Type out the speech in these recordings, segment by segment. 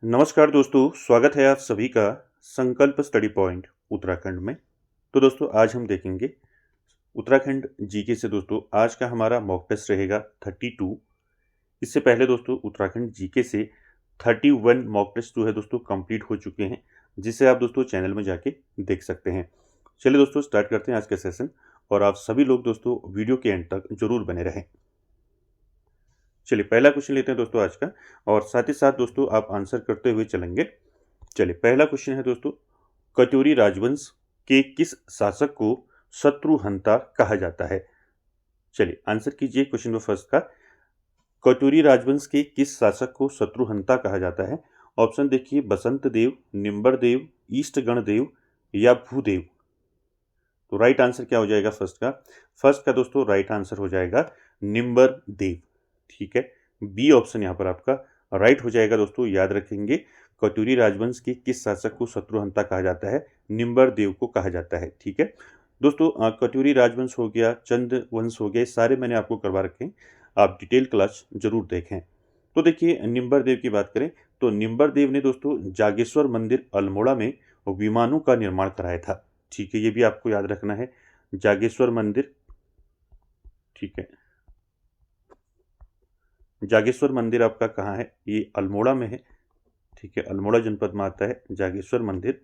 नमस्कार दोस्तों, स्वागत है आप सभी का संकल्प स्टडी पॉइंट उत्तराखंड में। तो दोस्तों आज हम देखेंगे उत्तराखंड जीके से। दोस्तों आज का हमारा मॉक टेस्ट रहेगा 32। इससे पहले दोस्तों उत्तराखंड जीके से 31 मॉक टेस्ट जो है दोस्तों कंप्लीट हो चुके हैं, जिसे आप दोस्तों चैनल में जाके देख सकते हैं। चलिए दोस्तों स्टार्ट करते हैं आज का सेशन, और आप सभी लोग दोस्तों वीडियो के एंड तक जरूर बने रहें। चलिए पहला क्वेश्चन लेते हैं दोस्तों आज का, और साथ ही साथ दोस्तों आप आंसर करते हुए चलेंगे। चलिए पहला क्वेश्चन है दोस्तों, कटोरी राजवंश के किस शासक को शत्रुहंता कहा जाता है? चलिए आंसर कीजिए क्वेश्चन नंबर फर्स्ट का। कटोरी राजवंश के किस शासक को शत्रुहंता कहा जाता है? ऑप्शन देखिए, बसंत देव, निम्बर देव, ईष्टगण देव या भूदेव। तो राइट आंसर क्या हो जाएगा फर्स्ट का दोस्तों राइट आंसर हो जाएगा निम्बर देव। ठीक है, बी ऑप्शन यहाँ पर आपका राइट हो जाएगा दोस्तों। याद रखेंगे, कटोरी राजवंश के किस शासक को शत्रुहंता कहा जाता है? निम्बर देव को कहा जाता है। ठीक है दोस्तों, कटोरी राजवंश हो गया, चंद वंश हो गए, सारे मैंने आपको करवा रखे हैं, आप डिटेल क्लास जरूर देखें। तो देखिए निम्बर देव की बात करें तो निम्बर देव ने दोस्तों जागेश्वर मंदिर अल्मोड़ा में विमानों का निर्माण कराया था। ठीक है, ये भी आपको याद रखना है, जागेश्वर मंदिर। ठीक है, जागेश्वर मंदिर आपका कहाँ है? ये अल्मोड़ा में है। ठीक है, अल्मोड़ा जनपद में आता है जागेश्वर मंदिर।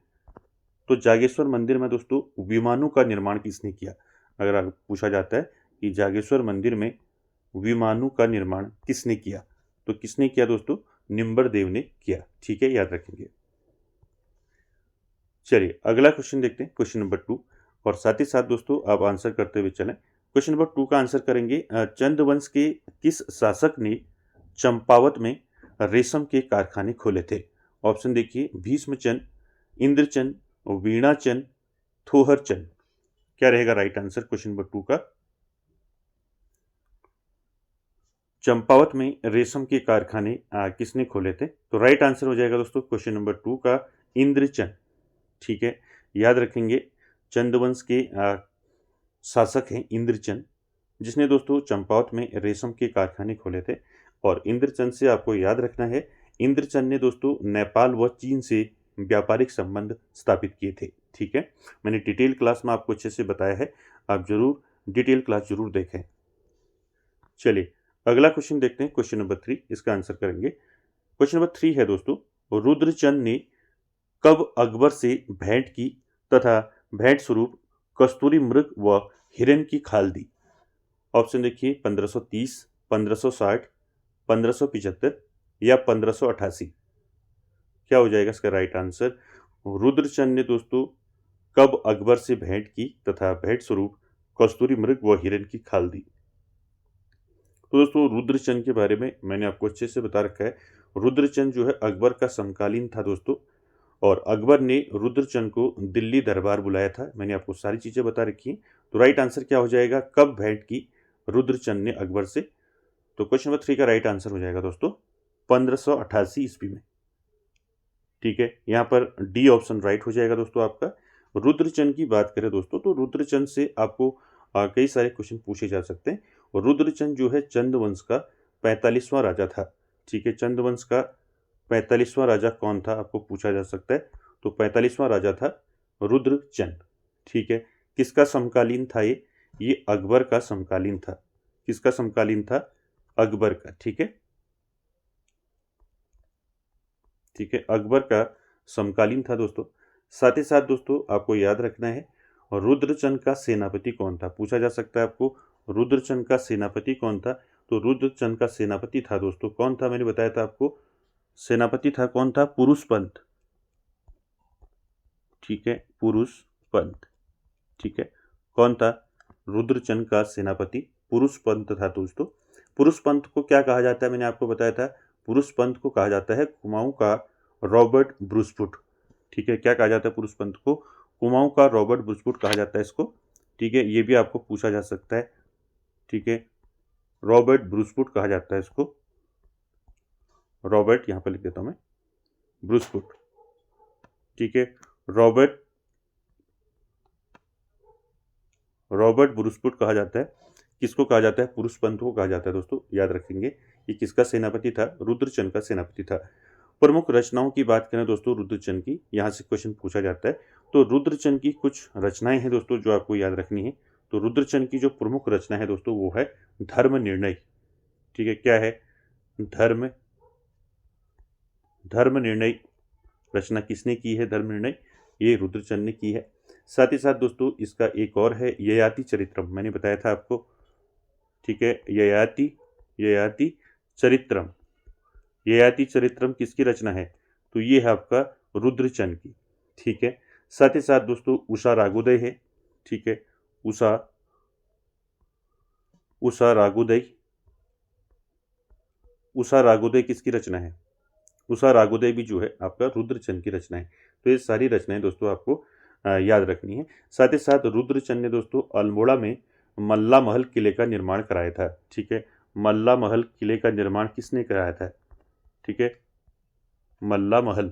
तो जागेश्वर मंदिर में दोस्तों विमानों का निर्माण किसने किया? अगर आपको पूछा जाता है कि जागेश्वर मंदिर में विमानों का निर्माण किसने किया, तो किसने किया दोस्तों? निम्बर देव ने किया। ठीक है, याद रखेंगे। चलिए अगला क्वेश्चन देखते हैं, क्वेश्चन नंबर 2, और साथ ही साथ दोस्तों आप आंसर करते हुए चलें। क्वेश्चन नंबर 2 का आंसर करेंगे, चंद वंश के किस शासक ने चंपावत में रेशम के कारखाने खोले थे? ऑप्शन देखिए, भीष्मचंद, इंद्रचंद, वीणाचंद, थोहरचंद। क्या रहेगा राइट आंसर क्वेश्चन नंबर 2 का? चंपावत में रेशम के कारखाने किसने खोले थे? तो राइट आंसर हो जाएगा दोस्तों क्वेश्चन नंबर 2 का इंद्रचंद। ठीक है, याद रखेंगे, चंदवंश के शासक हैं इंद्रचंद, जिसने दोस्तों चंपावत में रेशम के कारखाने खोले थे। और इंद्रचंद से आपको याद रखना है, इंद्रचंद ने दोस्तों नेपाल व चीन से व्यापारिक संबंध स्थापित किए थे। ठीक है, मैंने डिटेल क्लास में आपको अच्छे से बताया है, आप जरूर डिटेल क्लास जरूर देखें। चलिए अगला क्वेश्चन देखते हैं, क्वेश्चन नंबर 3, इसका आंसर करेंगे। क्वेश्चन नंबर 3 है दोस्तों, रुद्रचंद ने कब अकबर से भेंट की तथा भेंट स्वरूप कस्तूरी मृग व हिरन की खाल दी? ऑप्शन देखिए, 1530, 1560, 1575 या 1588। क्या हो जाएगा इसका राइट आंसर? रुद्रचंद ने दोस्तों कब अकबर से भेंट की तथा भेंट स्वरूप कस्तूरी मृग व हिरन की खाल दी? तो दोस्तों रुद्रचंद के बारे में मैंने आपको अच्छे से बता रखा है। रुद्रचंद जो है अकबर का समकालीन था दोस्तों, और अकबर ने रुद्रचंद को दिल्ली दरबार बुलाया था। मैंने आपको सारी चीज़ें बता रखी हैं। तो राइट आंसर क्या हो जाएगा, कब भेंट की रुद्रचंद ने अकबर से? तो क्वेश्चन नंबर 3 का राइट आंसर हो जाएगा दोस्तों 1588 ईस्वी में। ठीक है, यहाँ पर डी ऑप्शन राइट हो जाएगा दोस्तों आपका। रुद्रचंद की बात करें दोस्तों, तो रुद्रचंद से आपको कई सारे क्वेश्चन पूछे जा सकते हैं। और रुद्रचंद जो है चंद वंश का 45वां राजा था। ठीक है, चंद वंश का 45वां राजा कौन था आपको पूछा जा सकता है। तो 45वां राजा था रुद्रचंद। ठीक है, किसका समकालीन था ये अकबर का समकालीन था। किसका समकालीन था? अकबर का। ठीक है, ठीक है, अकबर का समकालीन था दोस्तों। साथ ही साथ दोस्तों आपको याद रखना है, रुद्रचंद का सेनापति कौन था, पूछा जा सकता है आपको। रुद्रचंद का सेनापति कौन था? तो रुद्रचंद का सेनापति था दोस्तों, कौन था? मैंने बताया था आपको, सेनापति था कौन था? पुरुषपंत। ठीक है, पुरुषपंत। ठीक है, कौन था? रुद्रचंद का सेनापति पुरुषपंत था दोस्तों। पुरुषपंत को क्या कहा जाता है? मैंने आपको बताया था, पुरुषपंत को कहा जाता है कुमाऊं का रॉबर्ट ब्रूसफुट। ठीक है, क्या कहा जाता है पुरुषपंत को? कुमाऊं का रॉबर्ट ब्रूसफुट कहा जाता है इसको। ठीक है, ये भी आपको पूछा जा सकता है। ठीक है, रॉबर्ट ब्रूसफुट कहा जाता है इसको। रॉबर्ट यहाँ पर लिख देता हूं मैं, ब्रूसफुट। ठीक है, रॉबर्ट रॉबर्ट ब्रूसफुट कहा जाता है। किसको कहा जाता है? पुरुषपंत को कहा जाता है दोस्तों, याद रखेंगे। ये किसका सेनापति था? रुद्रचंद का सेनापति था। प्रमुख रचनाओं की बात करें दोस्तों रुद्रचंद की, यहाँ से क्वेश्चन पूछा जाता है। तो रुद्रचंद की कुछ रचनाएं हैं दोस्तों जो आपको याद रखनी है। तो रुद्रचंद की जो प्रमुख रचना है दोस्तों वो है धर्म निर्णय। ठीक है, क्या है? धर्म धर्म निर्णय रचना किसने की है? धर्म निर्णय ये रुद्रचंद ने की है। साथ ही साथ दोस्तों इसका एक और है ययाति चरित्रम, मैंने बताया था आपको। ठीक है, ययाति चरित्रम। ययाति चरित्रम किसकी रचना है? तो ये है आपका रुद्रचंद की। ठीक है, साथ ही साथ दोस्तों उषा रागोदय है। ठीक है, उषा रागोदय किसकी रचना है? उषा रागोदय भी जो है आपका रुद्रचंद की रचना है। तो ये सारी रचनाएं दोस्तों आपको याद रखनी है। साथ ही साथ रुद्रचंद ने दोस्तों अल्मोड़ा में मल्ला महल किले का निर्माण कराया था। ठीक है, मल्ला महल किले का निर्माण किसने कराया था? ठीक है, मल्ला महल।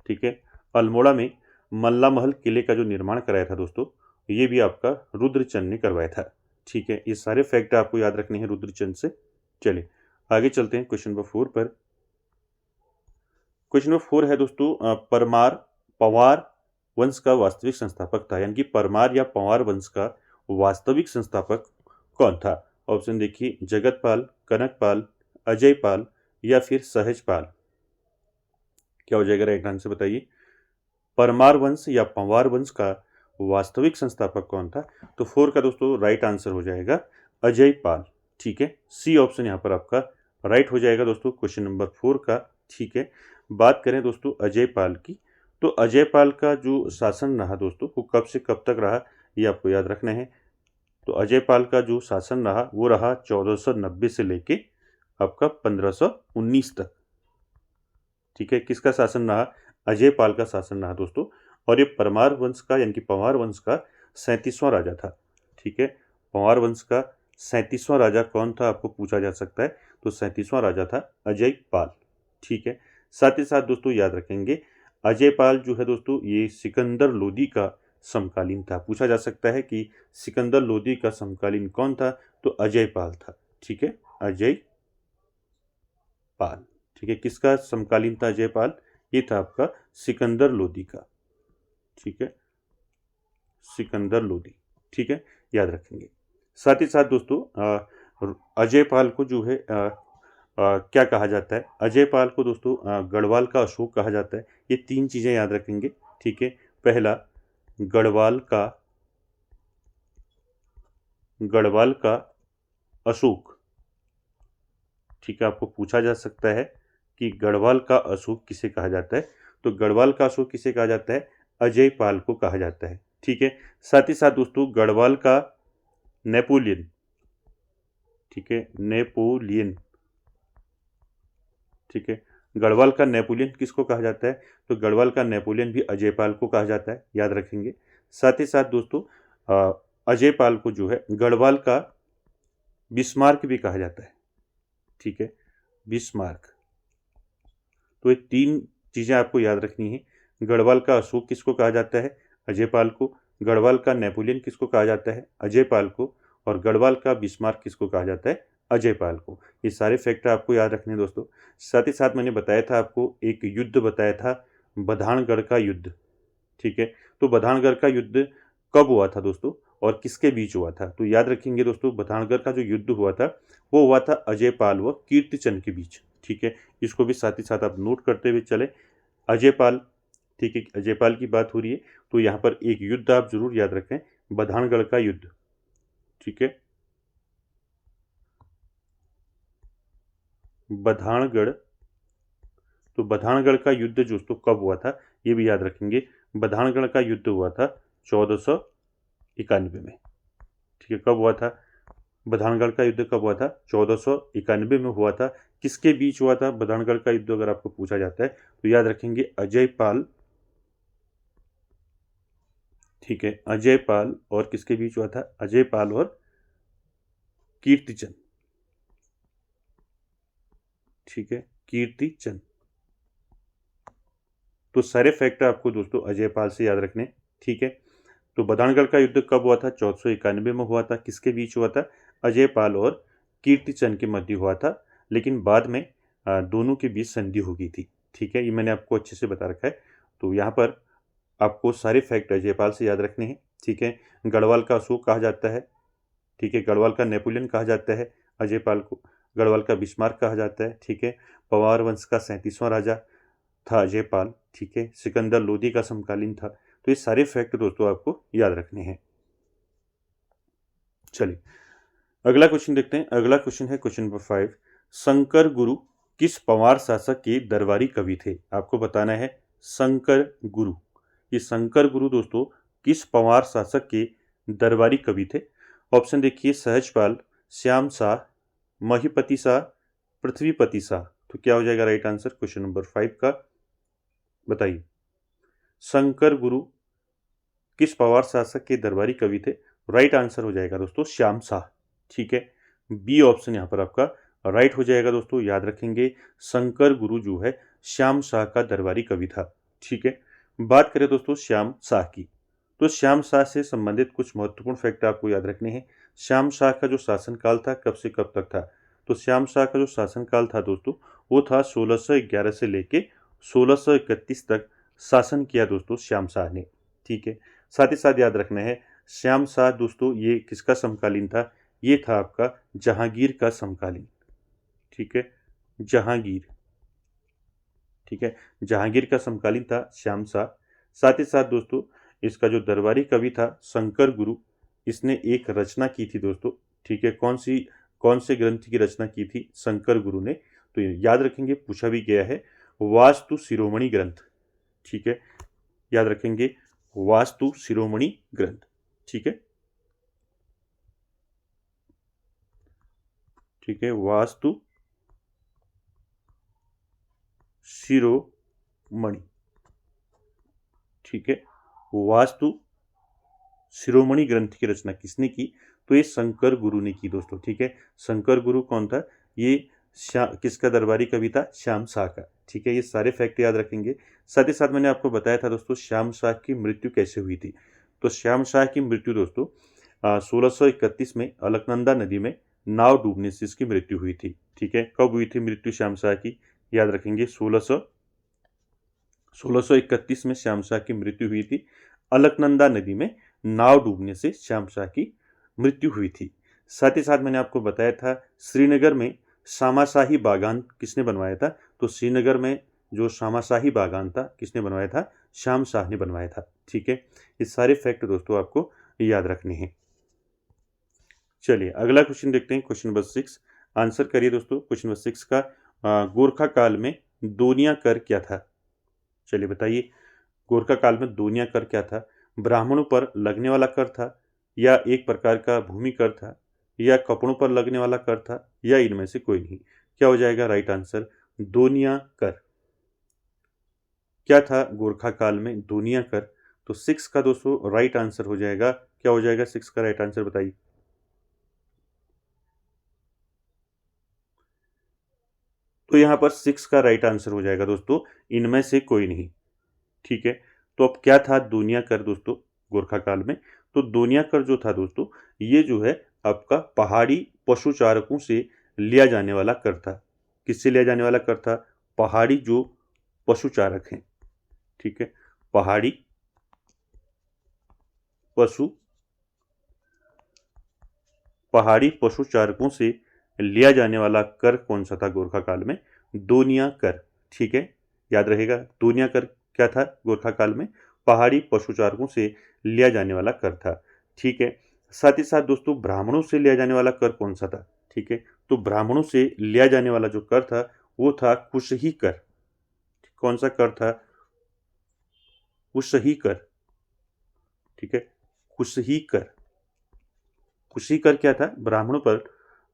ठीक है, अल्मोड़ा में मल्ला महल किले का जो निर्माण कराया था दोस्तों, ये भी आपका रुद्रचंद ने करवाया था। ठीक है, ये सारे फैक्ट आपको याद रखने हैं रुद्रचंद से। चलिए आगे चलते हैं क्वेश्चन नंबर 4 पर। क्वेश्चन नंबर 4 है दोस्तों पवार वंश का वास्तविक संस्थापक था, यानी कि परमार या पवार वंश का वास्तविक संस्थापक कौन था? ऑप्शन देखिए, जगतपाल, कनकपाल, अजयपाल या फिर सहजपाल। क्या हो जाएगा राइट आंसर बताइए? परमार वंश या पंवार वंश का वास्तविक संस्थापक कौन था? तो 4 का दोस्तों राइट आंसर हो जाएगा अजयपाल। ठीक है, सी ऑप्शन यहाँ पर आपका राइट हो जाएगा दोस्तों क्वेश्चन नंबर 4 का। ठीक है, बात करें दोस्तों अजयपाल की, तो अजयपाल का जो शासन रहा दोस्तों वो कब से कब तक रहा, ये आपको याद रखना है। तो अजयपाल का जो शासन रहा वो रहा 1490 से लेके आपका 1519 तक। ठीक है, किसका शासन रहा? अजयपाल का शासन रहा दोस्तों। और ये परमार वंश का यानी कि पंवार वंश का 37वां राजा था। ठीक है, पंवार वंश का 37वां राजा कौन था आपको पूछा जा सकता है। तो 37वां राजा था अजयपाल। ठीक है, साथ ही साथ दोस्तों याद रखेंगे अजयपाल जो है दोस्तों ये सिकंदर लोदी का समकालीन था। पूछा जा सकता है कि सिकंदर लोदी का समकालीन कौन था? तो अजयपाल था। ठीक है, अजयपाल। ठीक है, किसका समकालीन था अजयपाल? ये था आपका सिकंदर लोदी का। ठीक है, सिकंदर लोदी। ठीक है, याद रखेंगे। साथ ही साथ दोस्तों अजयपाल को जो है क्या कहा जाता है? अजयपाल को दोस्तों गढ़वाल का अशोक कहा जाता है। ये 3 चीज़ें याद रखेंगे। ठीक है, पहला गढ़वाल का अशोक। ठीक है, आपको पूछा जा सकता है कि गढ़वाल का अशोक किसे कहा जाता है? तो गढ़वाल का अशोक किसे कहा जाता है? अजयपाल को कहा जाता है। ठीक है, साथ ही साथ दोस्तों गढ़वाल का नेपोलियन। ठीक है, नेपोलियन। ठीक है, गढ़वाल का नेपोलियन किसको कहा जाता है? तो गढ़वाल का नेपोलियन भी अजयपाल को कहा जाता है, याद रखेंगे। साथ ही साथ दोस्तों अजयपाल को जो है गढ़वाल का बिस्मार्क भी कहा जाता है। ठीक है, बिस्मार्क। तो ये 3 चीज़ें आपको याद रखनी है। गढ़वाल का अशोक किसको कहा जाता है? अजयपाल को। गढ़वाल का नेपोलियन किसको कहा जाता है? अजयपाल को। और गढ़वाल का बिस्मार्क किसको कहा जाता है? अजयपाल को। ये सारे फैक्टर आपको याद रखने हैं दोस्तों। साथ ही साथ मैंने बताया था आपको एक युद्ध बताया था, बधानगढ़ का युद्ध। ठीक है, तो बधानगढ़ का युद्ध कब हुआ था दोस्तों और किसके बीच हुआ था? तो याद रखेंगे दोस्तों बधानगढ़ का जो युद्ध हुआ था वो हुआ था अजयपाल व कीर्तिचंद के बीच। ठीक है, इसको भी साथ ही साथ आप नोट करते हुए चले। अजयपाल, ठीक है, अजयपाल की बात हो रही है तो यहाँ पर एक युद्ध आप जरूर याद रखें, बधानगढ़ का युद्ध। ठीक है, बधानगढ़। तो बधानगढ़ का युद्ध दोस्तों कब हुआ था ये भी याद रखेंगे। बधानगढ़ का युद्ध हुआ था 1491 में। ठीक है, कब हुआ था? बधानगढ़ का युद्ध कब हुआ था? 1491 में हुआ था। किसके बीच हुआ था बधानगढ़ का युद्ध अगर आपको पूछा जाता है तो याद रखेंगे अजयपाल। ठीक है, अजयपाल और किसके बीच हुआ था? अजयपाल और कीर्तिचंद। ठीक है, कीर्तिचंद। तो सारे फैक्टर आपको दोस्तों अजयपाल से याद रखने। ठीक है, तो बधानगढ़ का युद्ध कब हुआ था? 1491 में हुआ था। किसके बीच हुआ था? अजयपाल और कीर्तिचंद के मध्य हुआ था। लेकिन बाद में दोनों के बीच संधि हो गई थी। ठीक है, ये मैंने आपको अच्छे से बता रखा है। तो यहाँ पर आपको सारे फैक्ट अजयपाल से याद रखने हैं। ठीक है, गढ़वाल का अशोक कहा जाता है। ठीक है, गढ़वाल का नेपोलियन कहा जाता है अजयपाल को। गढ़वाल का बिस्मार्क कहा जाता है। ठीक है, पवार वंश का 37वां राजा था अजयपाल। ठीक है, सिकंदर लोदी का समकालीन था। तो ये सारे फैक्ट दोस्तों आपको याद रखने हैं। चलिए अगला क्वेश्चन देखते हैं। अगला क्वेश्चन है क्वेश्चन नंबर 5। शंकर गुरु किस पंवार शासक के दरबारी कवि थे? आपको बताना है शंकर गुरु। ये शंकर गुरु दोस्तों किस पंवार शासक के दरबारी कवि थे? ऑप्शन देखिए, सहजपाल, श्याम शाह, महीपति शाह, पृथ्वीपति शाह। तो क्या हो जाएगा राइट आंसर क्वेश्चन नंबर 5 का? बताइए, शंकर गुरु किस पंवार शासक के दरबारी कवि थे? राइट आंसर हो जाएगा दोस्तों श्याम शाह। ठीक है, बी ऑप्शन यहाँ पर आपका राइट हो जाएगा दोस्तों। याद रखेंगे, शंकर गुरु जो है श्याम शाह का दरबारी कवि था। ठीक है, बात करें दोस्तों श्याम शाह की, तो श्याम शाह से संबंधित कुछ महत्वपूर्ण फैक्ट आपको याद रखने हैं। श्याम शाह का जो शासनकाल था कब से कब तक था? तो श्याम शाह का जो शासनकाल था दोस्तों वो था 1611 से लेके 1631 तक शासन किया दोस्तों श्याम शाह ने। ठीक है, साथ ही साथ याद रखना है श्याम शाह दोस्तों ये किसका समकालीन था? ये था आपका जहांगीर का समकालीन। ठीक है, जहांगीर। ठीक है, जहांगीर का समकालीन था श्याम शाह। साथ ही साथ दोस्तों इसका जो दरबारी कवि था शंकर गुरु, इसने एक रचना की थी दोस्तों। ठीक है, कौन से ग्रंथ की रचना की थी शंकर गुरु ने? तो याद रखेंगे, पूछा भी गया है, वास्तु शिरोमणि ग्रंथ। ठीक है, याद रखेंगे, वास्तु शिरोमणि ग्रंथ। ठीक है, ठीक है, वास्तु शिरोमणि। ठीक है, वास्तु शिरोमणि ग्रंथ की रचना किसने की? तो ये शंकर गुरु ने की दोस्तों। ठीक है, शंकर गुरु कौन था? ये किसका दरबारी कवि था? श्याम शाह का। ठीक है, ये सारे फैक्ट याद रखेंगे। साथ ही साथ मैंने आपको बताया था दोस्तों श्याम शाह की मृत्यु कैसे हुई थी। तो श्याम शाह की मृत्यु दोस्तों 1631 में अलकनंदा नदी में नाव डूबने से इसकी मृत्यु हुई थी। ठीक है, कब हुई थी मृत्यु श्याम शाह की? याद रखेंगे, 1631 में श्याम शाह की मृत्यु हुई थी। अलकनंदा नदी में नाव डूबने से श्याम शाह की मृत्यु हुई थी। साथ ही साथ मैंने आपको बताया था श्रीनगर में शामाशाही बागान किसने बनवाया था? तो श्रीनगर में जो शामाशाही बागान था किसने बनवाया था? श्याम शाह ने बनवाया था। ठीक है, ये सारे फैक्ट दोस्तों आपको याद रखने हैं। चलिए अगला क्वेश्चन देखते हैं, क्वेश्चन नंबर 6। आंसर करिए दोस्तों क्वेश्चन नंबर 6 का। गोरखा काल में दोनिया कर क्या था? चलिए बताइए, गोरखा काल में दोनिया कर क्या था? ब्राह्मणों पर लगने वाला कर था, या एक प्रकार का भूमि कर था, या कपड़ों पर लगने वाला कर था, या इनमें से कोई नहीं? क्या हो जाएगा राइट आंसर? दोनिया कर। क्या था गोरखा काल में दोनिया कर? तो 6 का दोस्तों राइट आंसर हो जाएगा। क्या हो जाएगा 6 का राइट आंसर बताइए? तो यहाँ पर 6 का राइट आंसर हो जाएगा दोस्तों इनमें से कोई नहीं। ठीक है, तो अब क्या था दोनिया कर दोस्तों गोरखा काल में? तो दोनिया कर जो था दोस्तों ये जो है आपका पहाड़ी पशुचारकों से लिया जाने वाला कर था। किससे लिया जाने वाला कर था? पहाड़ी जो पशुचारक हैं। ठीक है, पहाड़ी पशु पहाड़ी पशुचारकों से लिया जाने वाला कर कौन सा था गोरखा काल में? दोनिया कर। ठीक है, याद रहेगा, दोनिया कर क्या था गोरखा काल में? पहाड़ी पशुचारकों से लिया जाने वाला कर था। ठीक है, साथ ही साथ दोस्तों ब्राह्मणों से लिया जाने वाला कर कौन सा था? ठीक है, तो ब्राह्मणों से लिया जाने वाला जो कर था वो था कुशही कर। कौन सा कर था? कुशही कर। ठीक है, कुशही कर। कुशी कर क्या था? ब्राह्मणों पर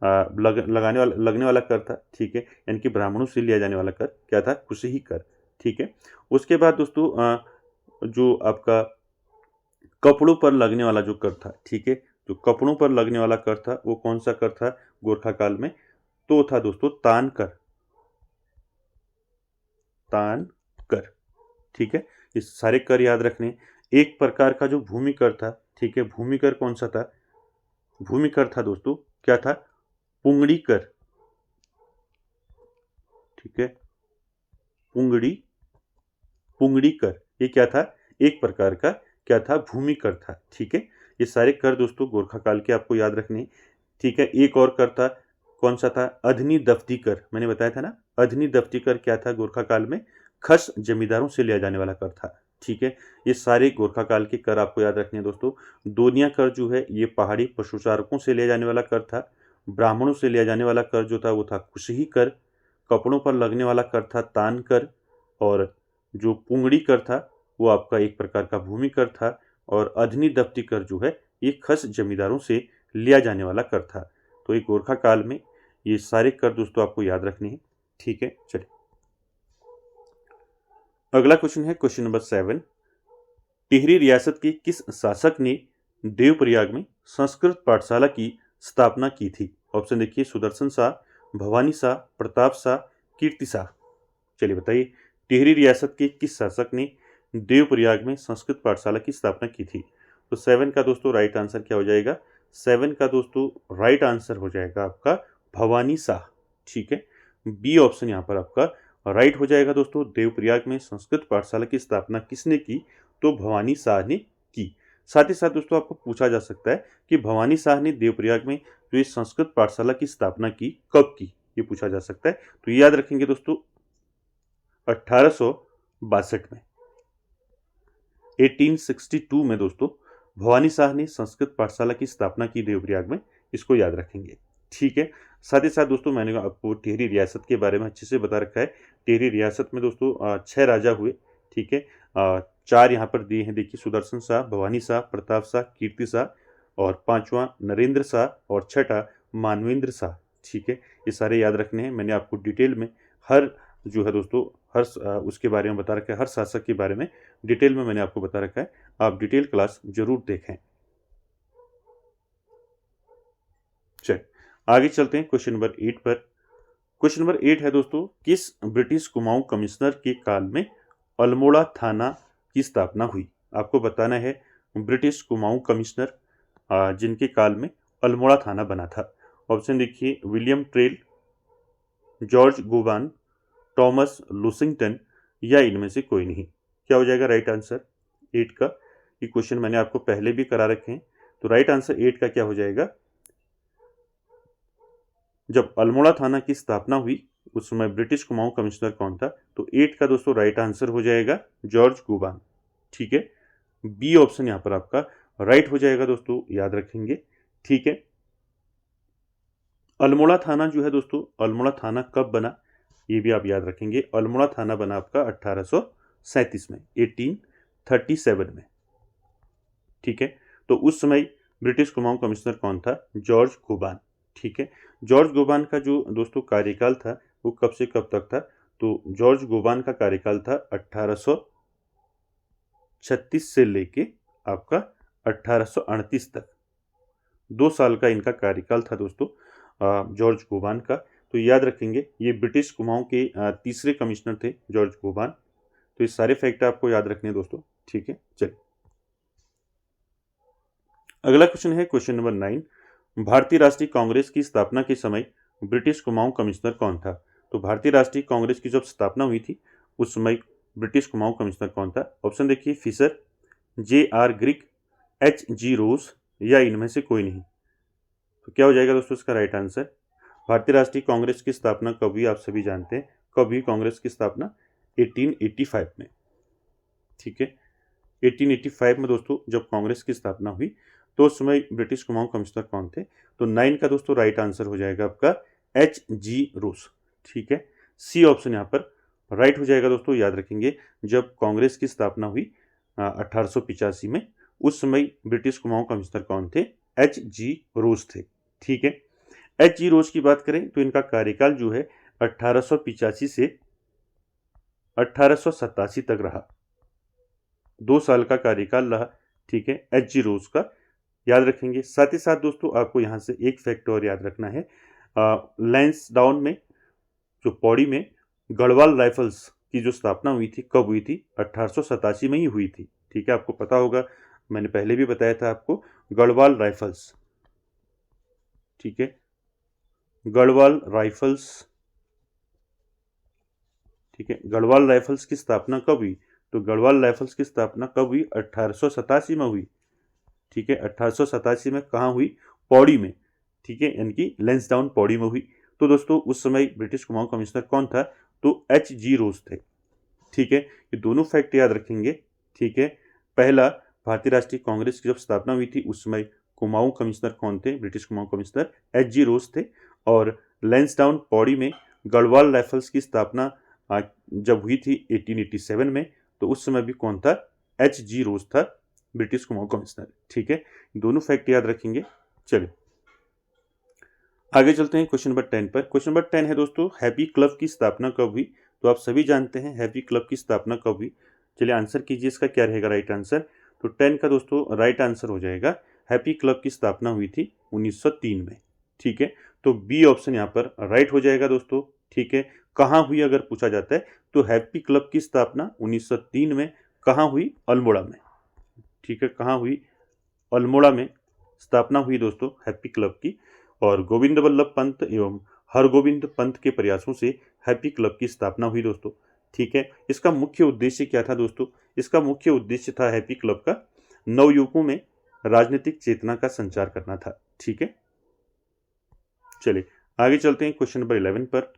लगने वाला कर था। ठीक है, यानी कि ब्राह्मणों से लिया जाने वाला कर क्या था? कुशी कर। ठीक है, उसके बाद दोस्तों जो आपका कपड़ों पर लगने वाला जो कर था, ठीक है, जो कपड़ों पर लगने वाला कर था वो कौन सा कर था गोरखा काल में? तो था दोस्तों तान कर। तान कर। ठीक है, ये सारे कर याद रखने। एक प्रकार का जो भूमि कर था, ठीक है, भूमि कर कौन सा था? भूमि कर था दोस्तों क्या था? पुंगड़ी कर। ठीक है, पुंगड़ी, पुंगड़ी कर, ये क्या था, एक प्रकार का क्या था, भूमि कर था। ठीक है, ये सारे कर दोस्तों गोरखा काल के आपको याद रखने। ठीक है, एक और कर था, कौन सा था, अधनी दफ्ती कर, मैंने बताया था ना, अधनी दफ्ती कर क्या था गोरखा काल में, खस जमींदारों से लिया जाने वाला कर था। ठीक है, ये सारे गोरखा काल के कर आपको याद रखने हैं दोस्तों। दोनिया कर जो है ये पहाड़ी पशुचारकों से लिया जाने वाला कर था। ब्राह्मणों से लिया जाने वाला कर जो था वो था कुशही कर। कपड़ों पर लगने वाला कर था तान कर। और जो पुंगड़ी कर था वो आपका एक प्रकार का भूमि कर था। और अधनी दफ्ती कर जो है ये खस जमींदारों से लिया जाने वाला कर था। तो ये गोरखा काल में ये सारे कर दोस्तों आपको याद रखने हैं। ठीक है, चलिए अगला क्वेश्चन है क्वेश्चन नंबर 7। टिहरी रियासत के किस शासक ने देवप्रयाग में संस्कृत पाठशाला की स्थापना की थी? ऑप्शन देखिए, सुदर्शन शाह, भवानी शाह, प्रताप शाह, कीर्ति शाह। चलिए बताइए, टिहरी रियासत के किस शासक ने देवप्रयाग में संस्कृत पाठशाला की स्थापना की थी? तो 7 का दोस्तों राइट आंसर क्या हो जाएगा? 7 का दोस्तों राइट आंसर हो जाएगा आपका भवानी शाह। ठीक है, बी ऑप्शन यहाँ पर आपका राइट हो जाएगा दोस्तों। देवप्रयाग में संस्कृत पाठशाला की स्थापना किसने की? तो भवानी शाह ने की। साथ ही साथ दोस्तों आपको पूछा जा सकता है कि भवानी शाह ने देवप्रयाग में जो ये संस्कृत पाठशाला की स्थापना की, कब की, ये पूछा जा सकता है। तो याद रखेंगे दोस्तों 1862 में, 1862 में दोस्तों भवानी शाह ने संस्कृत पाठशाला की स्थापना की देवप्रयाग में, इसको याद रखेंगे। ठीक है, साथ ही साथ दोस्तों मैंने आपको टिहरी रियासत के बारे में अच्छे से बता रखा है। टिहरी रियासत में दोस्तों 6 राजा हुए। ठीक है, 4 यहाँ पर दिए हैं देखिए, सुदर्शन शाह, भवानी शाह, प्रताप शाह, कीर्ति शाह और 5वां नरेंद्र शाह और 6ठा मानवेंद्र शाह। ठीक है, ये सारे याद रखने हैं। मैंने आपको डिटेल में हर जो है दोस्तों हर उसके बारे में बता रखा है, हर शासक के बारे में डिटेल में मैंने आपको बता रखा है। आप डिटेल क्लास जरूर देखें। चलिए आगे चलते हैं क्वेश्चन नंबर 8 पर। क्वेश्चन नंबर 8 है दोस्तों, किस ब्रिटिश कुमाऊं कमिश्नर के काल में अल्मोड़ा थाना की स्थापना हुई? आपको बताना है ब्रिटिश कुमाऊं कमिश्नर जिनके काल में अल्मोड़ा थाना बना था। ऑप्शन देखिए, William Trail, George Goban, Thomas Lushington या इनमें से कोई नहीं। क्या हो जाएगा राइट आंसर 8 का? ये क्वेश्चन मैंने आपको पहले भी करा रखे हैं। तो राइट आंसर 8 का क्या हो जाएगा? जब अल्मोड़ा थाना की स्थापना हुई उस समय ब्रिटिश कुमाऊं कमिश्नर कौन था? तो 8 का दोस्तों राइट आंसर हो जाएगा जॉर्ज गोबान। ठीक है, बी ऑप्शन यहां पर आपका राइट हो जाएगा दोस्तों, याद रखेंगे। ठीक है, अल्मोड़ा थाना जो है दोस्तों, अल्मोड़ा थाना कब बना ये भी आप याद रखेंगे। अल्मोड़ा थाना बना आपका 1837 में, 1837 में। ठीक है, तो उस समय ब्रिटिश कुमाऊं कमिश्नर कौन था? जॉर्ज गोबान। ठीक है, जॉर्ज गोबान का जो दोस्तों कार्यकाल था वो कब से कब तक था? तो जॉर्ज गोबान का कार्यकाल था 1836 से लेके आपका 1838 तक। 2 साल का इनका कार्यकाल था दोस्तों जॉर्ज गोबान का। तो याद रखेंगे ये ब्रिटिश कुमाऊं के तीसरे कमिश्नर थे जॉर्ज गोबान। तो ये सारे फैक्ट आपको याद रखने हैं दोस्तों। ठीक है, चलिए अगला क्वेश्चन है क्वेश्चन नंबर 9। भारतीय राष्ट्रीय कांग्रेस की स्थापना के समय ब्रिटिश कुमाऊं कमिश्नर कौन था? तो भारतीय राष्ट्रीय कांग्रेस की जब स्थापना हुई थी उस समय ब्रिटिश कुमाऊं कमिश्नर कौन था? ऑप्शन देखिए, फिशर, JR ग्रिक, HG रोज या इनमें से कोई नहीं। तो क्या हो जाएगा दोस्तों इसका राइट आंसर? भारतीय राष्ट्रीय कांग्रेस की स्थापना कब हुई आप सभी जानते हैं। कब हुई कांग्रेस की स्थापना? 1885 में। ठीक है, 1885 में दोस्तों जब कांग्रेस की स्थापना हुई तो उस समय ब्रिटिश कुमाऊं कमिश्नर कौन थे? तो 9 का दोस्तों राइट आंसर हो जाएगा आपका HG रोज। ठीक है, सी ऑप्शन यहाँ पर राइट हो जाएगा दोस्तों, याद रखेंगे। जब कांग्रेस की स्थापना हुई 1885 में उस समय ब्रिटिश कुमाऊं कमिश्नर कौन थे? HG रोज थे। ठीक है, HG रोज की बात करें तो इनका कार्यकाल जो है 1885 से 1887 तक रहा। 2 साल का कार्यकाल रहा। ठीक है, HG रोज का याद रखेंगे। साथ ही साथ दोस्तों आपको यहाँ से एक फैक्ट और याद रखना है। लैंसडाउन में जो पौड़ी में गढ़वाल राइफल्स की जो स्थापना हुई थी कब हुई थी? 1887 में ही हुई थी। ठीक है, आपको पता होगा, मैंने पहले भी बताया था आपको, गढ़वाल राइफल्स। ठीक है, गढ़वाल राइफल्स ठीक है। गढ़वाल राइफल्स की स्थापना कब हुई? तो गढ़वाल राइफल्स की स्थापना कब हुई? 1887 में हुई। ठीक है, 1887 में कहाँ हुई? पौड़ी में। ठीक है, यानी कि लैंसडाउन पौड़ी में हुई। तो दोस्तों उस समय ब्रिटिश कुमाऊं कमिश्नर कौन था? तो H.G. रोज थे। ठीक है, ये दोनों फैक्ट याद रखेंगे। ठीक है, पहला, भारतीय राष्ट्रीय कांग्रेस की जब स्थापना हुई थी उस समय कुमाऊं कमिश्नर कौन थे? British Kumaon commissioner H.G. रोज थे। और लैंसडाउन पौड़ी में गढ़वाल राइफल्स की स्थापना जब हुई थी 1887 में, तो उस समय भी कौन था? H.G. रोज था, ब्रिटिश कुमाऊं कमिश्नर। ठीक है, दोनों फैक्ट याद रखेंगे। चलिए आगे चलते हैं क्वेश्चन नंबर 10 पर। क्वेश्चन नंबर 10 है दोस्तों, हैप्पी क्लब की स्थापना कब हुई? तो आप सभी जानते हैं हैप्पी क्लब की स्थापना कब हुई। चलिए आंसर कीजिए, इसका क्या रहेगा राइट आंसर? तो 10 का दोस्तों राइट आंसर हो जाएगा, हैप्पी क्लब की स्थापना हुई थी 1903 में। ठीक है, तो बी ऑप्शन यहाँ पर राइट हो जाएगा दोस्तों। ठीक है, कहाँ हुई अगर पूछा जाता है तो हैप्पी क्लब की स्थापना 1903 में कहाँ हुई? अल्मोड़ा में। ठीक है, कहाँ हुई? अल्मोड़ा में स्थापना हुई दोस्तों हैप्पी क्लब की। और गोविंद वल्लभ पंत एवं हरगोविंद पंत के प्रयासों से हैप्पी क्लब की स्थापना हुई दोस्तों। ठीक है, इसका मुख्य उद्देश्य क्या था दोस्तों? इसका मुख्य उद्देश्य था हैप्पी क्लब का नवयुवकों में राजनीतिक चेतना का संचार करना था। ठीक है, चलिए आगे चलते हैं क्वेश्चन नंबर 11 पर।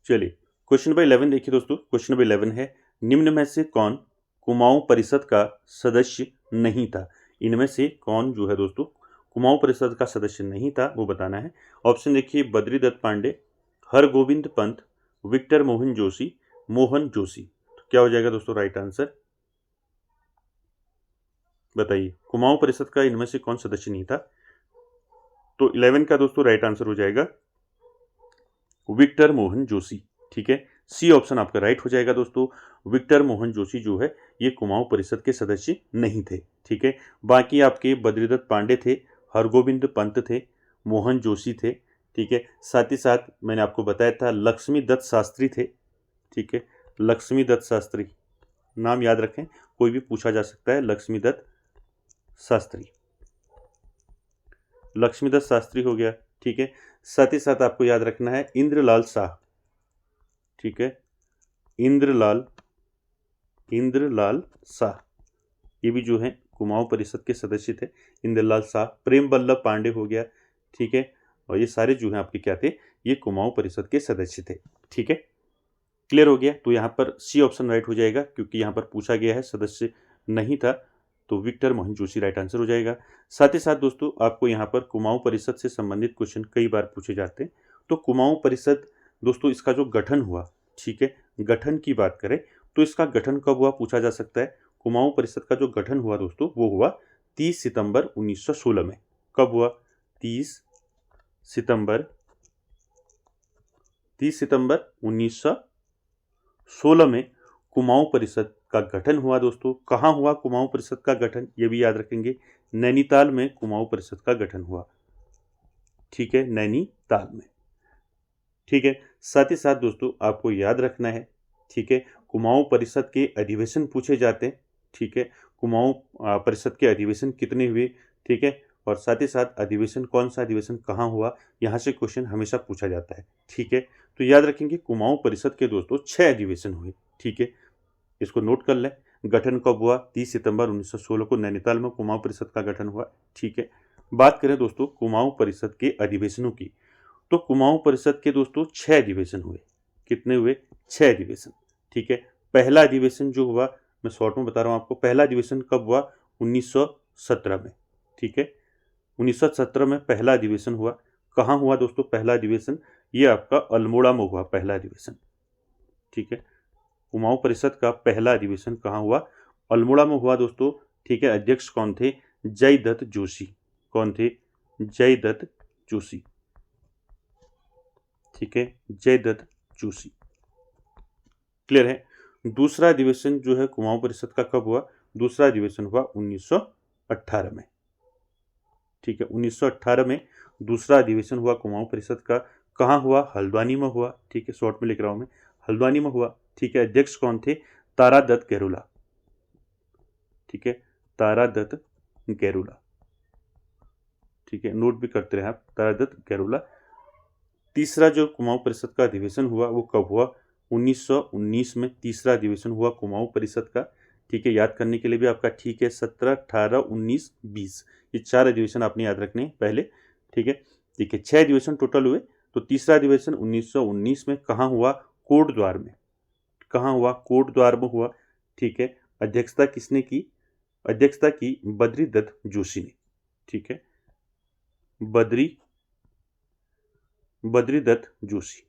चलिए क्वेश्चन नंबर 11 देखिए दोस्तों। क्वेश्चन नंबर 11 है, निम्न में से कौन कुमाऊं परिषद का सदस्य नहीं था? इनमें से कौन जो है दोस्तों कुमाऊं परिषद का सदस्य नहीं था, वो बताना है। ऑप्शन देखिए, बद्रीदत्त पांडे, हरगोविंद पंत, विक्टर मोहन जोशी, मोहन जोशी। तो क्या हो जाएगा दोस्तों राइट आंसर? बताइए, कुमाऊं परिषद का इनमें से कौन सदस्य नहीं था? तो 11 का दोस्तों राइट आंसर हो जाएगा विक्टर मोहन जोशी। ठीक है, सी ऑप्शन आपका राइट हो जाएगा दोस्तों। विक्टर मोहन जोशी जो है ये कुमाऊं परिषद के सदस्य नहीं थे। ठीक है, बाकी आपके बद्रीदत्त पांडे थे, हरगोविंद पंत थे, मोहन जोशी थे। ठीक है, साथ ही साथ मैंने आपको बताया था लक्ष्मी दत्त शास्त्री थे। ठीक है, लक्ष्मी दत्त शास्त्री, नाम याद रखें, कोई भी पूछा जा सकता है। लक्ष्मी दत्त शास्त्री, लक्ष्मी दत्त शास्त्री हो गया। ठीक है, साथ ही साथ आपको याद रखना है इंद्रलाल शाह। ठीक है, इंद्रलाल शाह, ये भी जो है कुमाऊं परिषद के सदस्य थे। इंद्रलाल शाह, प्रेम वल्लभ पांडे हो गया। ठीक है, और ये सारे जो हैं आपके क्या थे? ये कुमाऊं परिषद के सदस्य थे। ठीक है, क्लियर हो गया। तो यहाँ पर सी ऑप्शन राइट हो जाएगा, क्योंकि यहाँ पर पूछा गया है सदस्य नहीं था, तो विक्टर मोहन जोशी राइट आंसर हो जाएगा। साथ ही साथ दोस्तों आपको यहाँ पर कुमाऊं परिषद से संबंधित क्वेश्चन कई बार पूछे जाते हैं। तो कुमाऊं परिषद दोस्तों इसका जो गठन हुआ, ठीक है, गठन की बात करें तो इसका गठन कब हुआ पूछा जा सकता है। कुमाऊं परिषद का जो गठन हुआ दोस्तों वो हुआ 30 सितंबर 1916 में। कब हुआ? 30 सितंबर 1916 में कुमाऊं परिषद का गठन हुआ दोस्तों। कहाँ हुआ कुमाऊं परिषद का गठन, ये भी याद रखेंगे, नैनीताल में कुमाऊं परिषद का गठन हुआ। ठीक है, नैनीताल में। ठीक है, साथ ही साथ दोस्तों आपको याद रखना है, ठीक है, कुमाऊं परिषद के अधिवेशन पूछे जाते हैं। ठीक है, कुमाऊं परिषद के अधिवेशन कितने हुए? ठीक है, और साथ ही साथ अधिवेशन कौन सा अधिवेशन कहाँ हुआ, यहाँ से क्वेश्चन हमेशा पूछा जाता है। ठीक है, तो याद रखेंगे कुमाऊं परिषद के दोस्तों 6 अधिवेशन हुए। ठीक है, इसको नोट कर लें। गठन कब हुआ? 30 सितंबर 1916 को नैनीताल में कुमाऊं परिषद का गठन हुआ। ठीक है, बात करें दोस्तों कुमाऊं परिषद के अधिवेशनों की, तो कुमाऊं परिषद के दोस्तों 6 अधिवेशन हुए। कितने हुए? 6 अधिवेशन। ठीक है, पहला अधिवेशन जो हुआ, मैं शॉर्ट में बता रहा हूँ आपको, पहला अधिवेशन कब हुआ? 1917 में। ठीक है, 1917 में पहला अधिवेशन हुआ। कहाँ हुआ दोस्तों पहला अधिवेशन? ये आपका अल्मोड़ा में हुआ पहला अधिवेशन। ठीक है, कुमाऊं परिषद का पहला अधिवेशन कहाँ हुआ? अल्मोड़ा में हुआ दोस्तों। ठीक है, अध्यक्ष कौन थे? जयदत्त जोशी। कौन थे? जयदत्त जोशी। ठीक है, जयदत्त जोशी। क्लियर है। दूसरा अधिवेशन जो है कुमाऊं परिषद का कब हुआ? दूसरा अधिवेशन हुआ 1918 में। ठीक है, 1918 में दूसरा अधिवेशन हुआ कुमाऊं परिषद का। कहाँ हुआ? हल्द्वानी में हुआ। ठीक है, शॉर्ट में लिख रहा हूं मैं, हल्द्वानी में हुआ। ठीक है, अध्यक्ष कौन थे? तारादत्त गैरोला। ठीक है, तारादत्त गैरोला। ठीक है, नोट भी करते रहे आप, तारादत्त गैरोला। तीसरा जो कुमाऊं परिषद का अधिवेशन हुआ वो कब हुआ? 1919 में तीसरा अधिवेशन हुआ कुमाऊं परिषद का। ठीक है, याद करने के लिए भी आपका ठीक है 17, 18, 19, 20, ये 4 अधिवेशन आपने याद रखने हैं पहले। ठीक है, 6 अधिवेशन टोटल हुए। तो तीसरा अधिवेशन 1919 में कहाँ हुआ? कोटद्वार में। कहाँ हुआ? कोटद्वार में हुआ। ठीक है, अध्यक्षता किसने की? अध्यक्षता की बद्रीदत्त जोशी ने। ठीक है, बद्रीदत्त जोशी।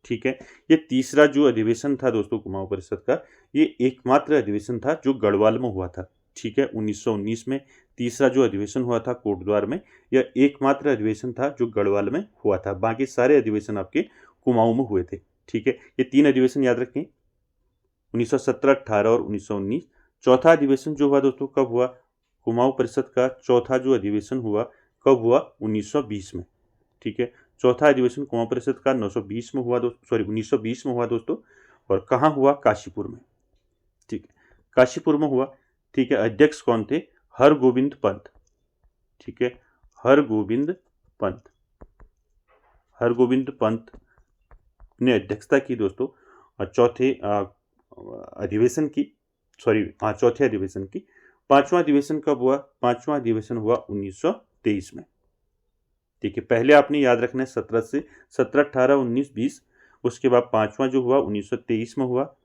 ठीक है, ये तीसरा जो अधिवेशन था दोस्तों कुमाऊं परिषद का, ये एकमात्र अधिवेशन था जो गढ़वाल में हुआ था। ठीक है, 1919 में तीसरा जो अधिवेशन हुआ था कोटद्वार में, यह एकमात्र अधिवेशन था जो गढ़वाल में हुआ था। बाकी सारे अधिवेशन आपके कुमाऊं में हुए थे। ठीक है, ये 3 अधिवेशन याद रखें, 1917, 18 और 1919। चौथा अधिवेशन जो हुआ दोस्तों कब हुआ? कुमाऊं परिषद का चौथा जो अधिवेशन हुआ कब हुआ? 1920 में। ठीक है, चौथा अधिवेशन कुमाऊं परिषद का 1920 में हुआ दोस्तों, सॉरी 1920 में हुआ दोस्तों। और कहाँ हुआ? काशीपुर में। ठीक है, काशीपुर में हुआ। ठीक है, अध्यक्ष कौन थे? हरगोविंद पंत। ठीक है, हरगोविंद पंत। हरगोविंद पंत ने अध्यक्षता की दोस्तों चौथे अधिवेशन की, सॉरी चौथे अधिवेशन की। पांचवा अधिवेशन कब हुआ? पांचवा अधिवेशन हुआ 1923 में। ठीक है, पहले आपने याद रखना है 17, 18, 19, 20। उसके बाद पांचवा जो हुआ 1923 में हुआ,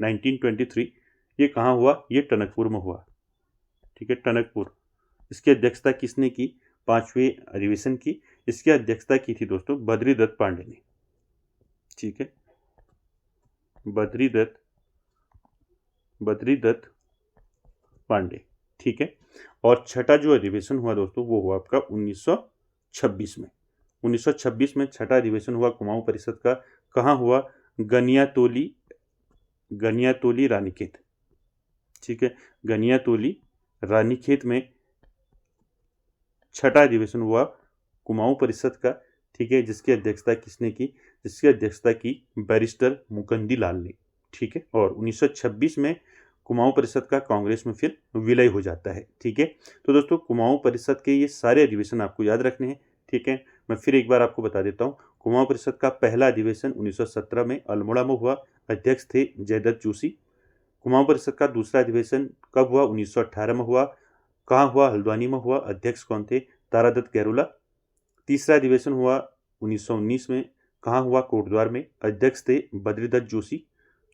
1923। ये कहाँ हुआ? ये टनकपुर में हुआ। ठीक है, टनकपुर। इसकी अध्यक्षता किसने की? पांचवें अधिवेशन की इसकी अध्यक्षता की थी दोस्तों बद्रीदत्त पांडे ने। ठीक है, बद्रीदत्त पांडे। ठीक है, और छठा जो अधिवेशन हुआ दोस्तों वो हुआ आपका 1926 में। 1926 में छठा अधिवेशन हुआ कुमाऊं परिषद का। कहाँ हुआ? गनियातोली रानीखेत। ठीक है, गनियातोली रानीखेत में छठा अधिवेशन हुआ कुमाऊं परिषद का। ठीक है, जिसकी अध्यक्षता किसने की? जिसकी अध्यक्षता की बैरिस्टर मुकुंदी लाल ने। ठीक है, और 1926 में कुमाऊं परिषद का कांग्रेस में फिर विलय हो जाता है। ठीक है, तो दोस्तों कुमाऊं परिषद के ये सारे अधिवेशन आपको याद रखने हैं। ठीक है, मैं फिर एक बार आपको बता देता हूँ। कुमाऊं परिषद का पहला अधिवेशन 1917 में अल्मोड़ा में हुआ, अध्यक्ष थे जयदत्त जोशी। कुमाऊं परिषद का दूसरा अधिवेशन कब हुआ? 1918 में हुआ। कहाँ हुआ? हल्द्वानी में हुआ, अध्यक्ष कौन थे? तारादत्त गैरोला। तीसरा अधिवेशन हुआ 1919 में। कहाँ हुआ? कोटद्वार में, अध्यक्ष थे बद्रीदत्त जोशी।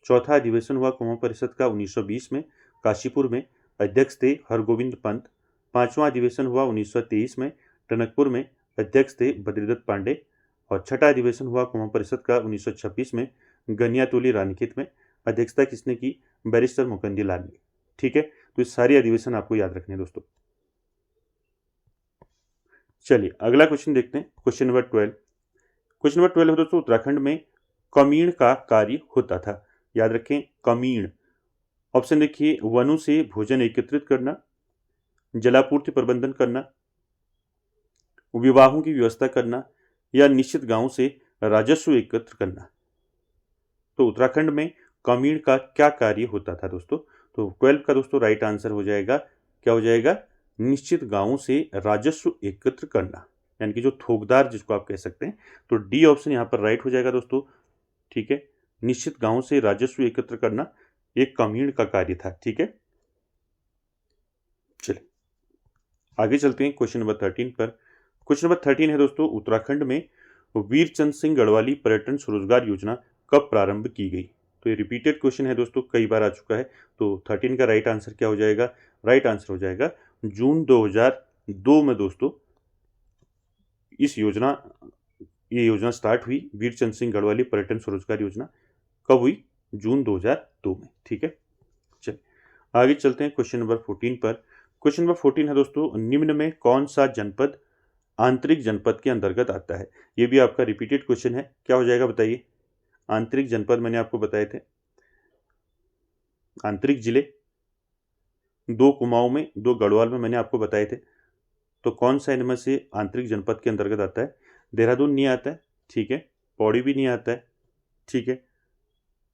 चौथा अधिवेशन हुआ कुमाऊं परिषद का 1920 में, काशीपुर में, अध्यक्ष थे हरगोविंद पंत। पांचवा अधिवेशन हुआ 1923 में, टनकपुर में, अध्यक्ष थे बद्रीदत्त पांडे। और छठा अधिवेशन हुआ कुमाऊं परिषद का 1926 में, गनियातोली रानीखेत में, अध्यक्षता किसने की? बैरिस्टर मुकुंदी लाल ने। ठीक है, तो ये सारे अधिवेशन आपको याद रखने हैं दोस्तों। चलिए अगला क्वेश्चन देखते हैं, क्वेश्चन नंबर 12। क्वेश्चन नंबर 12 है दोस्तों, उत्तराखंड में कमीण का कार्य होता था। याद रखें, कमीण। ऑप्शन देखिए, वनों से भोजन एकत्रित करना, जलापूर्ति प्रबंधन करना, विवाहों की व्यवस्था करना, या निश्चित गांवों से राजस्व एकत्र करना। तो उत्तराखंड में कमीण का क्या कार्य होता था दोस्तों? तो 12 का दोस्तों राइट आंसर हो जाएगा, क्या हो जाएगा? निश्चित गांवों से राजस्व एकत्र करना, यानी कि जो थोकदार जिसको आप कह सकते हैं। तो डी ऑप्शन यहाँ पर राइट हो जाएगा दोस्तों। ठीक है, निश्चित गांवों से राजस्व एकत्र करना एक कमीण का कार्य था। ठीक है, चलिए आगे चलते हैं क्वेश्चन नंबर 13 पर। क्वेश्चन नंबर 13 है दोस्तों, उत्तराखंड में वीरचंद सिंह गढ़वाली पर्यटन स्वरोजगार योजना कब प्रारंभ की गई? तो ये रिपीटेड क्वेश्चन है दोस्तों, कई बार आ चुका है। तो 13 का राइट आंसर क्या हो जाएगा? राइट आंसर हो जाएगा जून 2002 में दोस्तों ये योजना स्टार्ट हुई। वीरचंद सिंह गढ़वाली पर्यटन स्वरोजगार योजना कब हुई? जून 2002 में। ठीक है, चलिए आगे चलते हैं क्वेश्चन नंबर 14 पर। क्वेश्चन नंबर 14 है दोस्तों, निम्न में कौन सा जनपद आंतरिक जनपद के अंतर्गत आता है? ये भी आपका रिपीटेड क्वेश्चन है, क्या हो जाएगा बताइए? आंतरिक जनपद मैंने आपको बताए थे, आंतरिक जिले 2 कुमाऊं में, 2 गढ़वाल में मैंने आपको बताए थे। तो कौन सा इनमें से आंतरिक जनपद के अंतर्गत आता है? देहरादून नहीं आता है। ठीक है, पौड़ी भी नहीं आता है। ठीक है,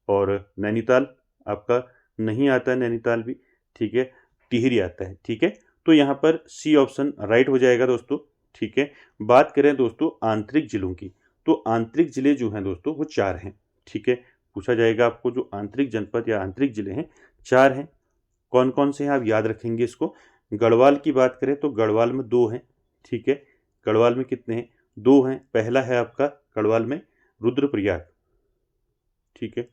और नैनीताल आपका नहीं आता है, नैनीताल भी। ठीक है, टिहरी आता है। ठीक है, तो यहाँ पर सी ऑप्शन राइट हो जाएगा दोस्तों। ठीक है, बात करें दोस्तों आंतरिक जिलों की, तो आंतरिक जिले जो हैं दोस्तों वो 4 हैं। ठीक है, पूछा जाएगा आपको जो आंतरिक जनपद या आंतरिक जिले हैं 4 हैं। कौन कौन से हैं आप याद रखेंगे इसको। गढ़वाल की बात करें तो गढ़वाल में 2 हैं। ठीक है, गढ़वाल में कितने हैं, 2 हैं। पहला है आपका गढ़वाल में रुद्रप्रयाग। ठीक है,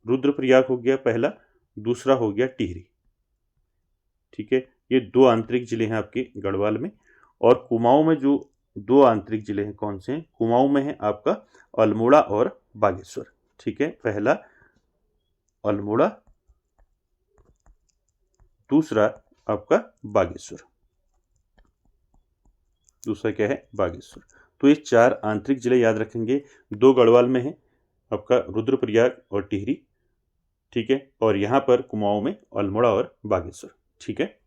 रुद्रप्रयाग हो गया पहला, दूसरा हो गया टिहरी। ठीक है, ये 2 आंतरिक जिले हैं आपके गढ़वाल में। और कुमाऊं में जो 2 आंतरिक जिले हैं कौन से हैं, कुमाऊं में है आपका अल्मोड़ा और बागेश्वर। ठीक है, पहला अल्मोड़ा, दूसरा आपका बागेश्वर, दूसरा क्या है बागेश्वर। तो ये 4 आंतरिक जिले याद रखेंगे। 2 गढ़वाल में है आपका रुद्रप्रयाग और टिहरी। ठीक है, और यहाँ पर कुमाऊं में अल्मोड़ा और बागेश्वर। ठीक है,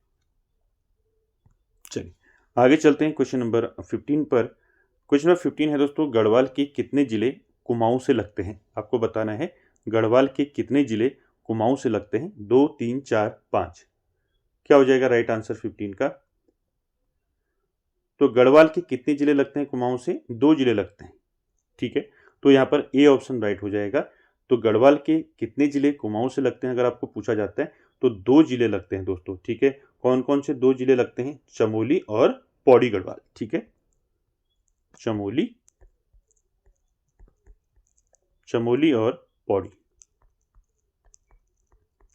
चलिए आगे चलते हैं क्वेश्चन नंबर 15 पर। क्वेश्चन नंबर 15 है दोस्तों, गढ़वाल के कितने जिले कुमाऊं से लगते हैं। आपको बताना है गढ़वाल के कितने जिले कुमाऊं से लगते हैं। 2, 3, 4, 5। क्या हो जाएगा राइट आंसर 15 का। तो गढ़वाल के कितने जिले लगते हैं कुमाऊं से, 2 जिले लगते हैं। ठीक है, तो यहाँ पर ए ऑप्शन राइट हो जाएगा। तो गढ़वाल के कितने जिले कुमाऊं से लगते हैं अगर आपको पूछा जाता है तो 2 जिले लगते हैं दोस्तों। ठीक है, कौन कौन से 2 जिले लगते हैं, चमोली और पौड़ी गढ़वाल। ठीक है, चमोली और पौड़ी।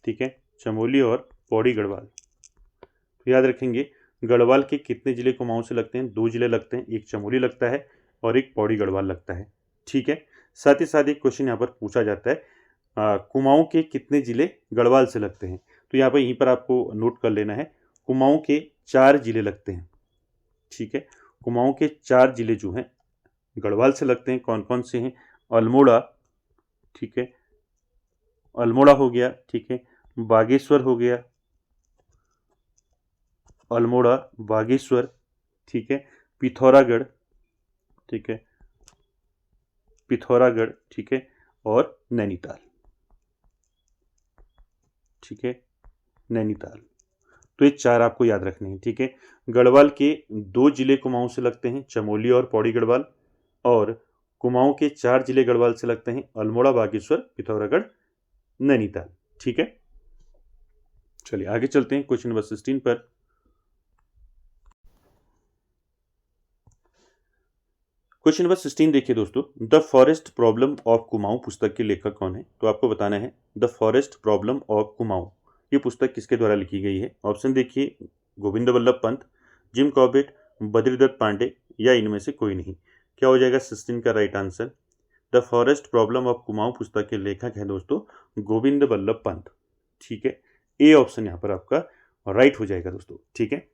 ठीक है, चमोली और पौड़ी गढ़वाल। तो याद रखेंगे गढ़वाल के कितने जिले कुमाऊं से लगते हैं, 2 जिले लगते हैं, एक चमोली लगता है और एक पौड़ी गढ़वाल लगता है। ठीक है, साथ ही साथ एक क्वेश्चन यहाँ पर पूछा जाता है कुमाऊं के कितने जिले गढ़वाल से लगते हैं। तो यहाँ पर यहीं पर आपको नोट कर लेना है, कुमाऊं के 4 जिले लगते हैं। ठीक है, कुमाऊं के 4 जिले जो हैं गढ़वाल से लगते हैं। कौन कौन से हैं, अल्मोड़ा। ठीक है, अल्मोड़ा हो गया। ठीक है, बागेश्वर हो गया, अल्मोड़ा बागेश्वर। ठीक है, पिथौरागढ़। ठीक है, पिथौरागढ़। ठीक है, और नैनीताल। ठीक है, नैनीताल। तो ये 4 आपको याद रखने हैं। ठीक है, गढ़वाल के 2 जिले कुमाऊं से लगते हैं, चमोली और पौड़ी गढ़वाल। और कुमाऊं के 4 जिले गढ़वाल से लगते हैं, अल्मोड़ा, बागेश्वर, पिथौरागढ़, नैनीताल। ठीक है, चलिए आगे चलते हैं क्वेश्चन नंबर 16 पर। क्वेश्चन नंबर 16 देखिए दोस्तों, the forest problem of Kumaon पुस्तक के लेखक कौन है। तो आपको बताना है the forest problem of Kumaon ये पुस्तक किसके द्वारा लिखी गई है। ऑप्शन देखिए, गोविंद वल्लभ पंत, जिम कॉर्बेट, बद्रीदत्त पांडे या इनमें से कोई नहीं। क्या हो जाएगा 16 का right answer. The forest problem of Kumaon पुस्तक के लेखक हैं दोस्तों गोविंद वल्लभ पंत। ठीक है, ए ऑप्शन यहाँ पर आपका राइट हो जाएगा दोस्तों। ठीक है,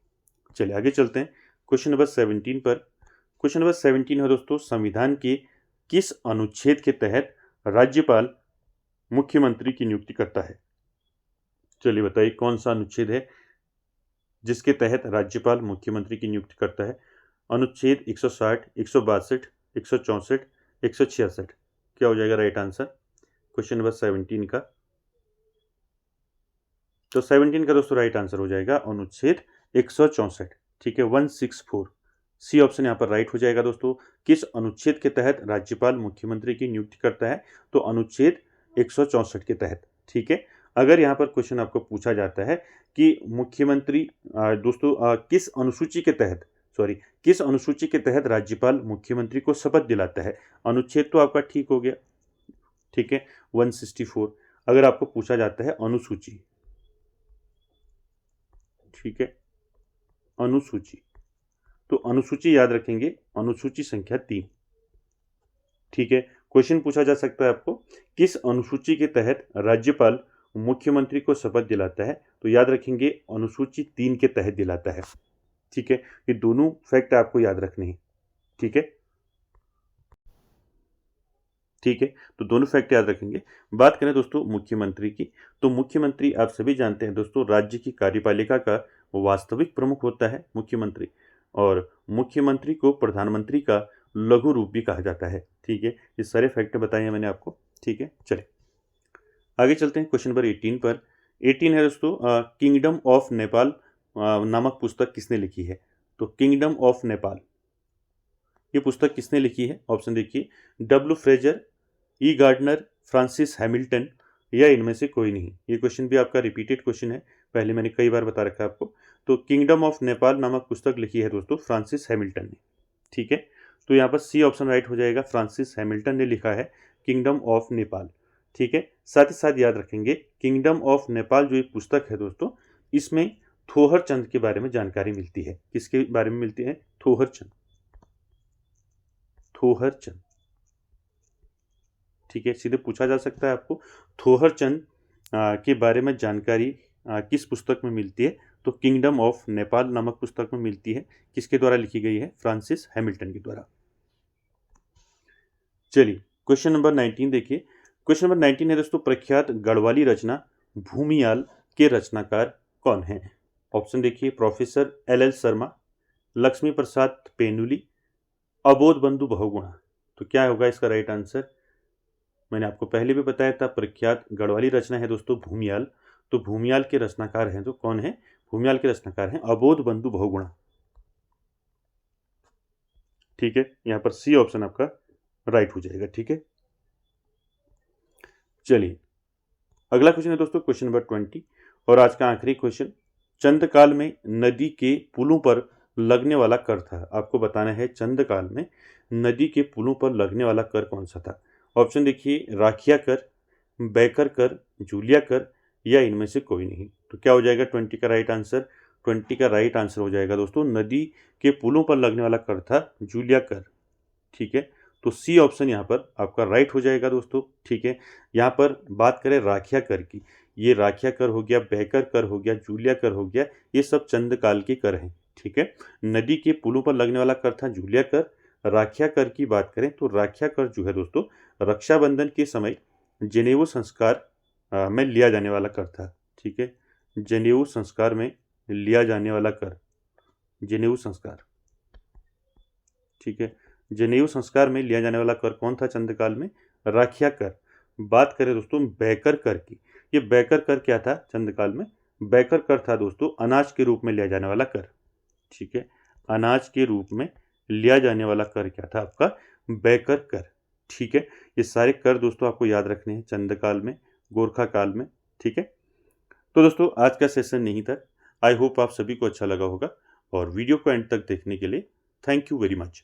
चलिए आगे चलते हैं क्वेश्चन नंबर 17 पर। क्वेश्चन नंबर 17 है दोस्तों, संविधान के किस अनुच्छेद के तहत राज्यपाल मुख्यमंत्री की नियुक्ति करता है। चलिए बताइए कौन सा अनुच्छेद है जिसके तहत राज्यपाल मुख्यमंत्री की नियुक्ति करता है। अनुच्छेद 160, 162, 164, 166। क्या हो जाएगा राइट आंसर क्वेश्चन नंबर 17 का। तो 17 का दोस्तों राइट आंसर हो जाएगा अनुच्छेद 164। ठीक है, 164। सी ऑप्शन यहाँ पर राइट हो जाएगा दोस्तों। किस अनुच्छेद के तहत राज्यपाल मुख्यमंत्री की नियुक्ति करता है, तो अनुच्छेद 164 के तहत। ठीक है, अगर यहाँ पर क्वेश्चन आपको पूछा जाता है कि मुख्यमंत्री दोस्तों किस अनुसूची के तहत राज्यपाल मुख्यमंत्री को शपथ दिलाता है, अनुच्छेद तो आपका ठीक हो गया। ठीक है, 164। अगर आपको पूछा जाता है अनुसूची, ठीक है, अनुसूची, तो अनुसूची याद रखेंगे, अनुसूची संख्या 3। ठीक है, क्वेश्चन पूछा जा सकता है आपको किस अनुसूची के तहत राज्यपाल मुख्यमंत्री को शपथ दिलाता है, तो याद रखेंगे अनुसूची 3 के तहत दिलाता है। ठीक है, ये दोनों फैक्ट आपको याद रखने हैं। ठीक है, ठीक है, तो दोनों फैक्ट याद रखेंगे। बात करें दोस्तों मुख्यमंत्री की, तो मुख्यमंत्री आप सभी जानते हैं दोस्तों राज्य की कार्यपालिका का वास्तविक प्रमुख होता है मुख्यमंत्री, और मुख्यमंत्री को प्रधानमंत्री का लघु रूप भी कहा जाता है। ठीक है, ये सारे फैक्ट बताए हैं मैंने आपको। ठीक है, चलिए आगे चलते हैं क्वेश्चन नंबर 18 पर। 18 है दोस्तों, किंगडम ऑफ नेपाल नामक पुस्तक किसने लिखी है। तो किंगडम ऑफ नेपाल ये पुस्तक किसने लिखी है? ऑप्शन देखिए, डब्ल्यू फ्रेजर, ई गार्डनर, फ्रांसिस हैमिल्टन या इनमें से कोई नहीं। ये क्वेश्चन भी आपका रिपीटेड क्वेश्चन है, पहले मैंने कई बार बता रखा है आपको। तो किंगडम ऑफ नेपाल नामक पुस्तक लिखी है दोस्तों फ्रांसिस हैमिल्टन ने। ठीक है, तो यहाँ पर सी ऑप्शन राइट हो जाएगा, फ्रांसिस हैमिल्टन ने लिखा है किंगडम ऑफ नेपाल। ठीक है, साथ ही साथ याद रखेंगे किंगडम ऑफ नेपाल जो एक पुस्तक है दोस्तों, इसमें थोहर चंद के बारे में जानकारी मिलती है। किसके बारे में मिलती है? थोहर चंद, थोहर चंद। ठीक है, सीधे पूछा जा सकता है आपको थोहर चंद के बारे में जानकारी किस पुस्तक में मिलती है? तो किंगडम ऑफ नेपाल नामक पुस्तक में मिलती है। किसके द्वारा लिखी गई है? फ्रांसिस हैमिल्टन के द्वारा। चलिए क्वेश्चन नंबर 19 देखिए। क्वेश्चन नंबर 19 है दोस्तों, प्रख्यात गढ़वाली रचना भूमियाल के रचनाकार कौन है? ऑप्शन देखिए, प्रोफेसर एल शर्मा, लक्ष्मी प्रसाद पेनुली, अबोध बंधु बहुगुणा। तो क्या होगा इसका राइट आंसर? मैंने आपको पहले भी बताया था, प्रख्यात गढ़वाली रचना है दोस्तों भूमियाल। तो भूमियाल के रचनाकार हैं तो कौन है? भूमियाल के रचनाकार हैं अबोध बंधु बहुगुणा। ठीक है, यहां पर सी ऑप्शन आपका राइट हो जाएगा। ठीक है, चलिए अगला क्वेश्चन है दोस्तों, क्वेश्चन नंबर 20 और आज का आखिरी क्वेश्चन। चंदकाल में नदी के पुलों पर लगने वाला कर था। आपको बताना है चंदकाल में नदी के पुलों पर लगने वाला कर कौन सा था? ऑप्शन देखिए, राखिया कर, बैकर कर, जूलिया कर या इनमें से कोई नहीं। तो क्या हो जाएगा 20 का राइट आंसर? 20 का राइट आंसर हो जाएगा दोस्तों, नदी के पुलों पर लगने वाला कर था जूलिया कर। ठीक है, तो सी ऑप्शन यहाँ पर आपका राइट हो जाएगा दोस्तों। ठीक है, यहाँ पर बात करें राखिया कर की, ये राखिया कर हो गया, बैकर कर हो गया, जूलिया कर हो गया, ये सब चंदकाल के कर हैं। ठीक है, नदी के पुलों पर लगने वाला कर था जूलिया कर। राखिया कर की बात करें तो राखिया कर जो है दोस्तों, रक्षाबंधन के समय जनेऊ संस्कार में लिया जाने वाला कर था। ठीक है, जनेऊ संस्कार में लिया जाने वाला कर, जनेऊ संस्कार। ठीक है, जनेऊ संस्कार में लिया जाने वाला कर कौन था चंद्रकाल में? राखिया कर। बात करें दोस्तों बैकर कर की, ये बैकर कर क्या था चंद्रकाल में? बैकर कर था दोस्तों अनाज के रूप में लिया जाने वाला कर। ठीक है, अनाज के रूप में लिया जाने वाला कर क्या था आपका? बैकर कर। ठीक है, ये सारे कर दोस्तों आपको याद रखने हैं चंद्रकाल में, गोरखा काल में। ठीक है, तो दोस्तों आज का सेशन यहीं तक। आई होप आप सभी को अच्छा लगा होगा और वीडियो को एंड तक देखने के लिए थैंक यू वेरी मच।